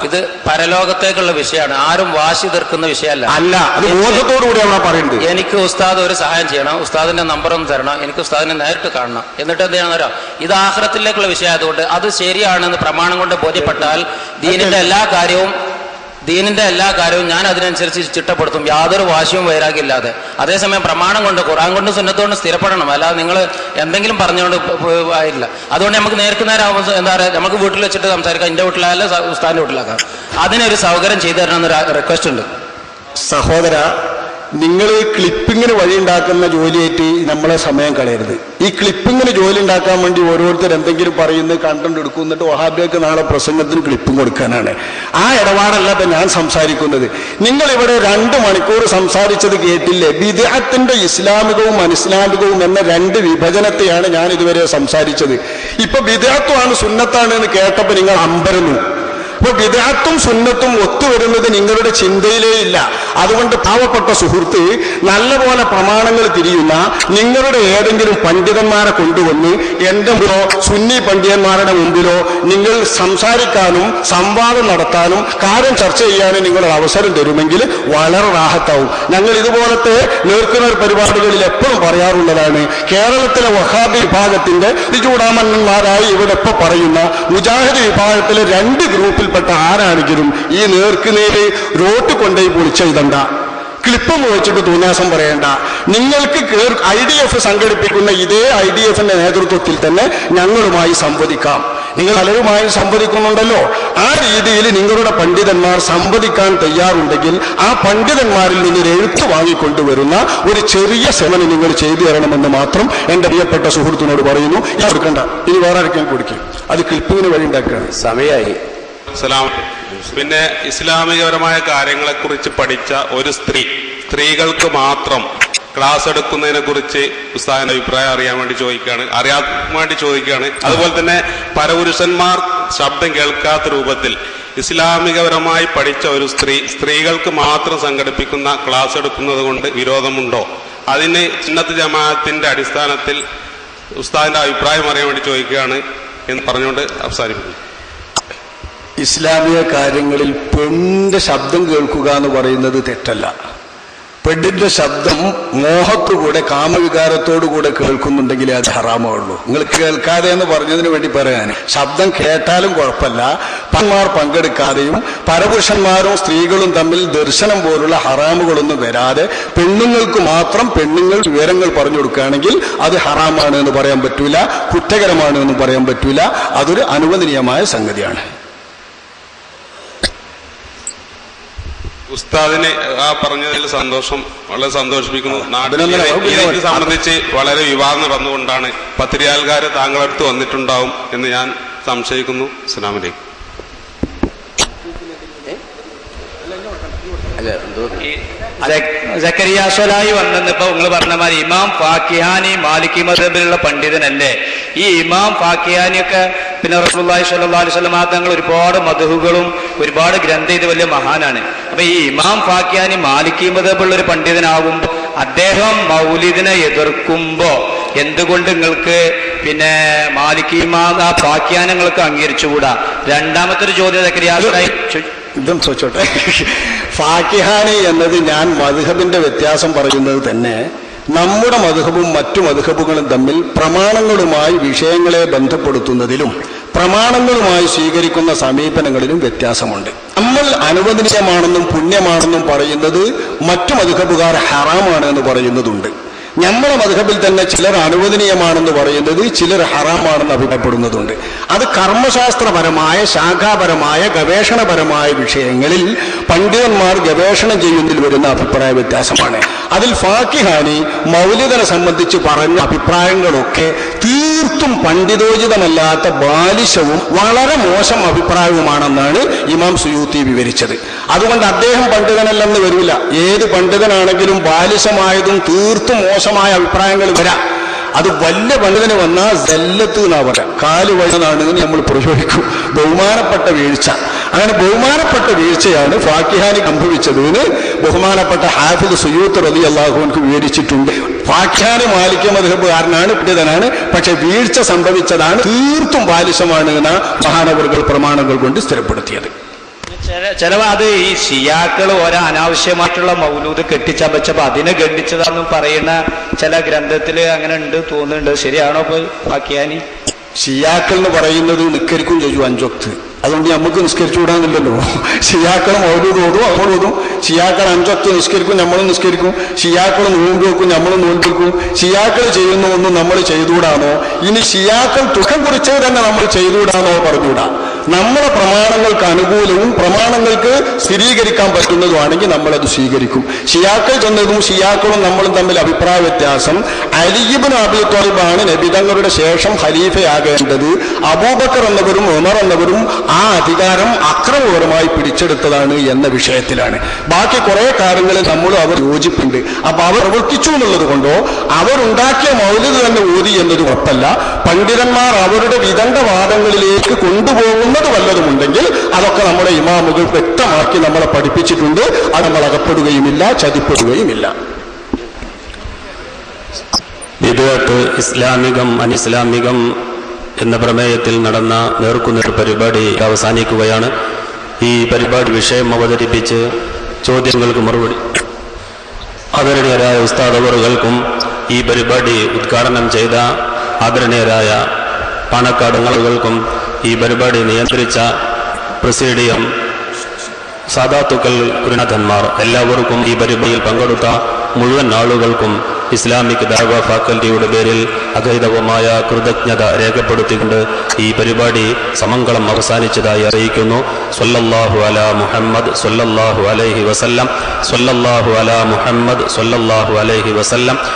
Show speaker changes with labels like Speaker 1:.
Speaker 1: ഇത് പരലോകത്തേക്കുള്ള വിഷയമാണ്, ആരും വാശി തീർക്കുന്ന വിഷയമല്ല.
Speaker 2: അല്ല, അത് ബോധത്തോടുകൂടിയാണ് പറയുന്നത്.
Speaker 1: എനിക്ക് ഉസ്താദ് ഒരു സഹായം ചെയ്യണം, ഉസ്താദിന്റെ നമ്പർ ഒന്ന് തരണം, എനിക്ക് ഉസ്താദിനെ നേരിട്ട് കാണണം. എന്നിട്ട് എന്ത് ചെയ്യണം തരാം, ഇത് ആഖിറത്തിലേക്കുള്ള വിഷയമായതുകൊണ്ട് അത് ശരിയാണെന്ന് പ്രമാണം കൊണ്ട് ബോധ്യപ്പെട്ടാൽ ദീനിന്റെ എല്ലാ കാര്യവും ഞാൻ അതിനനുസരിച്ച് ചിട്ടപ്പെടുത്തും, യാതൊരു വാശിയും വൈരാഗ്യമില്ലാതെ. അതേസമയം പ്രമാണം കൊണ്ട്, ഖുർആൻ കൊണ്ട്, സുന്നത്തുകൊണ്ട് സ്ഥിരപ്പെടണം, അല്ലാതെ നിങ്ങൾ എന്തെങ്കിലും പറഞ്ഞുകൊണ്ട് ആയില്ല. അതുകൊണ്ട് നമുക്ക് നേർക്ക് നേരം എന്താ പറയുക, നമുക്ക് വീട്ടിൽ വെച്ചിട്ട് സംസാരിക്കാം, എൻ്റെ വീട്ടിലായാലും ഉസ്താദിന്റെ വീട്ടിലാക്കാം. അതിനൊരു സൗകര്യം ചെയ്തു തരണമെന്നൊരു റിക്വസ്റ്റ് ഉണ്ട്.
Speaker 2: സഹോദര, നിങ്ങൾ ക്ലിപ്പിങ്ങിന് വഴി ഉണ്ടാക്കുന്ന ജോലിയായിട്ട് നമ്മളെ സമയം കളയരുത്. ഈ ക്ലിപ്പിങ്ങിന് ജോലി ഉണ്ടാക്കാൻ വേണ്ടി ഓരോരുത്തർ എന്തെങ്കിലും പറയുന്നത് കണ്ടന്റ് എടുക്കും, എന്നിട്ട് വഹാബിയൊക്കെ നാളെ പ്രസംഗത്തിന് ക്ലിപ്പിംഗ് കൊടുക്കാനാണ്. ആ ഇടപാടല്ല ഇപ്പൊ ഞാൻ സംസാരിക്കുന്നത്. നിങ്ങൾ ഇവിടെ 2 മണിക്കൂർ സംസാരിച്ചത് കേട്ടില്ലേ? ബിദ്അത്തിന്റെ ഇസ്ലാമികവും അനിസ്ലാമികവും എന്ന 2 വിഭജനത്തെയാണ് ഞാൻ ഇതുവരെ സംസാരിച്ചത്. ഇപ്പൊ ബിദ്അത്താണ് സുന്നത്താണ് എന്ന് കേട്ടപ്പോ നിങ്ങൾ അമ്പരന്നു. അപ്പൊ ബിദ്അത്തും സുന്നത്തും ഒത്തുവരുന്നത് നിങ്ങളുടെ ചിന്തയിലേ ഇല്ല. അതുകൊണ്ട് പാവപ്പെട്ട സുഹൃത്ത്, നല്ലപോലെ പ്രമാണങ്ങൾ തിരിയുന്ന നിങ്ങളുടെ ഏതെങ്കിലും പണ്ഡിതന്മാരെ കൊണ്ടുവന്ന് എന്റെ മുമ്പിലോ സുന്നി പണ്ഡിതന്മാരുടെ മുമ്പിലോ നിങ്ങൾ സംസാരിക്കാനും സംവാദം നടത്താനും കാര്യം ചർച്ച ചെയ്യാനും നിങ്ങളൊരു അവസരം തരുമെങ്കിൽ വളരെ റാഹത്താവും. ഞങ്ങൾ ഇതുപോലത്തെ നേർക്കുനേർ പരിപാടികളിൽ എപ്പോഴും പറയാറുള്ളതാണ്, കേരളത്തിലെ വഹാബി വിഭാഗത്തിന്റെ ചൂടാമന്മാരായി ഇവിടെ ഇപ്പൊ പറയുന്ന മുജാഹിദ് വിഭാഗത്തിലെ 2 ഗ്രൂപ്പിൽ ആരാണെങ്കിലും ഈ നേർക്കുനേര് റോട്ട് കൊണ്ടുപോയി പൊളിച്ചെഴുതണ്ട, ക്ലിപ്പ് വെച്ചിട്ട് തോന്നിയാസം പറയണ്ട. നിങ്ങൾക്ക് IDF സംഘടിപ്പിക്കുന്ന ഇതേ IDFന്റെ നേതൃത്വത്തിൽ തന്നെ ഞങ്ങളുമായി സംവദിക്കാം. നിങ്ങൾ പലരുമായി സംവദിക്കുന്നുണ്ടല്ലോ, ആ രീതിയിൽ നിങ്ങളുടെ പണ്ഡിതന്മാർ സംവദിക്കാൻ തയ്യാറുണ്ടെങ്കിൽ ആ പണ്ഡിതന്മാരിൽ നിന്നൊരു എഴുത്ത് വാങ്ങിക്കൊണ്ടുവരുന്ന ഒരു ചെറിയ ശ്രമം നിങ്ങൾ ചെയ്തു തരണമെന്ന് മാത്രം എന്റെ പ്രിയപ്പെട്ട സുഹൃത്തിനോട് പറയുന്നു. കൊടുക്കണ്ട, ഇനി വേറെ ആർക്കും കൊടുക്കും, അത് ക്ലിപ്പിങ്ങിന് വഴി ഉണ്ടാക്കുകയാണ്.
Speaker 1: സമയമായി.
Speaker 3: പിന്നെ ഇസ്ലാമികപരമായ കാര്യങ്ങളെക്കുറിച്ച് പഠിച്ച ഒരു സ്ത്രീകൾക്ക് മാത്രം ക്ലാസ് എടുക്കുന്നതിനെ കുറിച്ച് ഉസ്താദിന്റെ അഭിപ്രായം അറിയാൻ വേണ്ടി ചോദിക്കുകയാണ്. അതുപോലെ തന്നെ പരപുരുഷന്മാർ ശബ്ദം കേൾക്കാത്ത രൂപത്തിൽ ഇസ്ലാമികപരമായി പഠിച്ച ഒരു സ്ത്രീകൾക്ക് മാത്രം സംഘടിപ്പിക്കുന്ന ക്ലാസ് എടുക്കുന്നത് കൊണ്ട് വിരോധമുണ്ടോ? അതിന് സുന്നത്ത് ജമാഅത്തിന്റെ അടിസ്ഥാനത്തിൽ ഉസ്താദിന്റെ അഭിപ്രായം അറിയാൻ വേണ്ടി ചോദിക്കുകയാണ് എന്ന് പറഞ്ഞുകൊണ്ട് അവസാനിപ്പിക്കുന്നു.
Speaker 2: ഇസ്ലാമിക കാര്യങ്ങളിൽ പെണ്ണിന്റെ ശബ്ദം കേൾക്കുക എന്ന് പറയുന്നത് തെറ്റല്ല. പെണ്ണിന്റെ ശബ്ദം മോഹത്തോടുകൂടെ കാമവികാരത്തോടുകൂടെ കേൾക്കുന്നുണ്ടെങ്കിലേ അത് ഹറാമുള്ളൂ. നിങ്ങൾ കേൾക്കാതെ എന്ന് പറഞ്ഞതിന് വേണ്ടി പറയാൻ, ശബ്ദം കേട്ടാലും കുഴപ്പമില്ല, പന്മാർ പങ്കെടുക്കാതെയും പരപുരുഷന്മാരും സ്ത്രീകളും തമ്മിൽ ദർശനം പോലുള്ള ഹറാമുകളൊന്നും വരാതെ പെണ്ണുങ്ങൾക്ക് മാത്രം പെണ്ണുങ്ങൾ വിവരങ്ങൾ പറഞ്ഞു കൊടുക്കുകയാണെങ്കിൽ അത് ഹറാമാണ് എന്ന് പറയാൻ പറ്റൂല, കുറ്റകരമാണ് എന്ന് പറയാൻ പറ്റൂല. അതൊരു അനുവദനീയമായ സംഗതിയാണ്.
Speaker 3: ഉസ്താദിനെ ആ പറഞ്ഞതിൽ വളരെ സന്തോഷിപ്പിക്കുന്നു. ഇതിനെ സംബന്ധിച്ച് വളരെ വിവാദം നടന്നുകൊണ്ടാണ് പത്രികാൽക്കാര് താങ്കളടുത്ത് വന്നിട്ടുണ്ടാവും എന്ന് ഞാൻ സംശയിക്കുന്നു. അസ്സലാമു അലൈക്കും.
Speaker 4: സക്കരിയ സ്വലാഹി വന്നപ്പോ നിങ്ങൾ പറഞ്ഞ മാതിരി ഇമാം ഫാക്കിഹാനി മാലിക്കി മദ്ഹബിലുള്ള പണ്ഡിതനല്ലേ? ഈ ഇമാം ഫാക്കിഹാനിയൊക്കെ പിന്നെ റസൂലുള്ളാഹി സ്വല്ലല്ലാഹു അലൈഹി വസല്ലം തങ്ങൾ ഒരുപാട് മദ്ഹുകളും ഒരുപാട് ഗ്രന്ഥം ഇത് വലിയ മഹാനാണ്. അപ്പൊ ഈ ഇമാം ഫാക്കിഹാനി മാലിക്കി മദ്ഹബുള്ള ഒരു പണ്ഡിതനാകുമ്പോ അദ്ദേഹം മൗലിദിനെ എതിർക്കുമ്പോ എന്തുകൊണ്ട് നിങ്ങൾക്ക് പിന്നെ മാലിക്കി ഫാക്കിഹാനങ്ങൾക്ക് അംഗീകരിച്ചുകൂടാ? രണ്ടാമത്തെ ഒരു ചോദ്യം സക്കരിയ സ്വലാഹി
Speaker 2: ഇതും ചോദിച്ചോട്ടെ. ഫാക്കിഹാനി എന്നത് ഞാൻ മദ്ഹബിന്റെ വ്യത്യാസം പറയുന്നത് തന്നെ നമ്മുടെ മദ്ഹബും മറ്റു മദ്ഹബുകളും തമ്മിൽ പ്രമാണങ്ങളുമായി വിഷയങ്ങളെ ബന്ധപ്പെടുത്തുന്നതിലും പ്രമാണങ്ങളുമായി സ്വീകരിക്കുന്ന സമീപനങ്ങളിലും വ്യത്യാസമുണ്ട്. നമ്മൾ അനുവദനീയമാണെന്നും പുണ്യമാണെന്നും പറയുന്നത് മറ്റു മദ്ഹബുകാർ ഹറാമാണ് എന്ന് പറയുന്നതുണ്ട്. നമ്മുടെ മദ്ഹബിൽ തന്നെ ചിലർ അനുവദനീയമാണെന്ന് പറയുന്നത്, ചിലർ ഹറാമാണെന്ന് അഭിപ്രായപ്പെടുന്നതുണ്ട്. അത് കർമ്മശാസ്ത്രപരമായ ശാഖാപരമായ ഗവേഷണപരമായ വിഷയങ്ങളിൽ പണ്ഡിതന്മാർ ഗവേഷണം ചെയ്യുന്നതിൽ വരുന്ന അഭിപ്രായ വ്യത്യാസമാണ്. അതിൽ ഫാക്കിഹാനി മൗലിദിനെ സംബന്ധിച്ച് പറഞ്ഞ അഭിപ്രായങ്ങളൊക്കെ തീർത്തും പണ്ഡിതോചിതമല്ലാത്ത ബാലിശവും വളരെ മോശം അഭിപ്രായവുമാണെന്നാണ് ഇമാം സുയൂത്തി വിവരിച്ചത്. അതുകൊണ്ട് അദ്ദേഹം പണ്ഡിതനല്ലെന്ന് വരില്ല. ഏത് പണ്ഡിതനാണെങ്കിലും ബാലിശമായതും തീർത്തും മോശമായ അഭിപ്രായങ്ങൾ വരാം. അത് വലിയ പണ്ഡിതന് വന്നാൽ ജല്ലത്ത് എന്നാ പറയാം, കാല് വഴുതാണ് നമ്മൾ പ്രയോഗിക്കും. ബഹുമാനപ്പെട്ട വീഴ്ച. അങ്ങനെ ബഹുമാനപ്പെട്ട വീഴ്ചയാണ് ഫാക്കിഹാനി സംഭവിച്ചതെന്ന് ബഹുമാനപ്പെട്ട ഹാഫിദ് സുയൂത്ത് റളിയല്ലാഹു അൻഹു വിവരിച്ചിട്ടുണ്ട്. ഫാക്കിഹാനി മാലിക്കി മദ്ഹബുകാരനാണ്, പണ്ഡിതനാണ്, പക്ഷെ വീഴ്ച സംഭവിച്ചതാണ് തീർത്തും ബാലിശമാണ് എന്ന മഹാനവറുകൾ പ്രമാണങ്ങൾ കൊണ്ട് സ്ഥിരപ്പെടുത്തിയത്.
Speaker 4: ചിലവ് അത് ഈ ഷിയാക്കൾ ഓരോ അനാവശ്യമായിട്ടുള്ള മൗലൂദ് കെട്ടിച്ചമച്ചപ്പോ അതിനെ ഖണ്ഡിച്ചതാണെന്നും പറയുന്ന ചില ഗ്രന്ഥത്തിൽ അങ്ങനെ ഉണ്ട് തോന്നുന്നുണ്ട്. ശരിയാണോ ഇപ്പൊ ഫാക്കിയാനി?
Speaker 2: ഷിയാക്കൾ എന്ന് പറയുന്നത് നിസ്കരിക്കും ചെയ്യും 5 വക്ത്. അതുകൊണ്ട് നമുക്ക് നിസ്കരിച്ചുകൂടാന്നില്ലല്ലോ. ഷിയാക്കൾ മൗലൂദ് ഓതും, നമ്മൾ ഓതും. ഷിയാക്കൾ 5 വക്ത് നിസ്കരിക്കും, നമ്മളും നിസ്കരിക്കും. ഷിയാക്കൾ നോമ്പ് വെക്കും, നമ്മളും നോമ്പ് വെക്കും. ഷിയാക്കൾ ചെയ്യുന്ന ഒന്നും നമ്മൾ ചെയ്തുകൂടാണോ? ഇനി ഷിയാക്കൾ തുകം കുറിച്ചത് തന്നെ നമ്മൾ ചെയ്തുകൂടാണോ പറഞ്ഞുകൂടാ. നമ്മളെ പ്രമാണങ്ങൾക്ക് അനുകൂലവും പ്രമാണങ്ങൾക്ക് സ്ഥിരീകരിക്കാൻ പറ്റുന്നതുമാണെങ്കിൽ നമ്മളത് സ്വീകരിക്കും. ഷിയാക്കൾ ചെന്നതും ഷിയാക്കളും നമ്മളും തമ്മിൽ അഭിപ്രായ വ്യത്യാസം. അലി ഇബ്നു അബീ ത്വാലിബാണ് നബി തങ്ങളുടെ ശേഷം ഖലീഫയാകേണ്ടത്. അബൂബക്കർ എന്നവരും ഉമർ എന്നവരും ആ അധികാരം അക്രമപരമായി പിടിച്ചെടുത്തതാണ് എന്ന വിഷയത്തിലാണ്. ബാക്കി കുറെ കാര്യങ്ങളിൽ നമ്മളും അവർ യോജിപ്പുണ്ട്. അപ്പൊ അവർ പ്രവർത്തിച്ചു എന്നുള്ളത് കൊണ്ടോ അവരുണ്ടാക്കിയ മൗലിദ് തന്നെ ഓതി എന്നത് ഉറപ്പല്ല. പണ്ഡിതന്മാർ അവരുടെ വിദണ്ഡവാദങ്ങളിലേക്ക് കൊണ്ടുപോകുന്നത് വല്ലതുമുണ്ടെങ്കിൽ അതൊക്കെ നമ്മുടെ ഇമാമുകൾ വ്യക്തമാക്കി നമ്മളെ പഠിപ്പിച്ചിട്ടുണ്ട്. അത് നമ്മൾ അകപ്പെടുകയുമില്ല, ചതിപ്പെടുകയുമില്ല.
Speaker 5: വിദ്അത്ത് ഇസ്ലാമികം അനിസ്ലാമികം എന്ന പ്രമേയത്തിൽ നടന്ന നേർക്കുനേർ പരിപാടി അവസാനിക്കുകയാണ്. ഈ പരിപാടി വിഷയം അവതരിപ്പിച്ച് ചോദ്യങ്ങൾക്ക് മറുപടി ആദരണീയരായ ഉസ്താദ് അവറുകൾക്കും ഈ പരിപാടി ഉദ്ഘാടനം ചെയ്ത ആദരണീയരായ പാണക്കാട് ആളുകൾക്കും ഈ പരിപാടി നിയന്ത്രിച്ച പ്രസിഡിയം സാദാത്തുക്കൾ ഗുരുനാഥന്മാർ എല്ലാവർക്കും ഈ പരിപാടിയിൽ പങ്കെടുത്ത മുഴുവൻ ആളുകൾക്കും ഇസ്ലാമിക് ദഅവ ഫാക്കൽറ്റിയുടെ പേരിൽ അഗൈതവമായ കൃതജ്ഞത രേഖപ്പെടുത്തിക്കൊണ്ട് ഈ പരിപാടി സമംഗളം അവസാനിച്ചതായി അറിയിക്കുന്നു. സ്വല്ലല്ലാഹു അലാ മുഹമ്മദ് സ്വല്ലല്ലാഹു അലൈഹി വസല്ലം. സ്വല്ലല്ലാഹു അലാ മുഹമ്മദ് സ്വല്ലല്ലാഹു അലൈഹി വസല്ലം.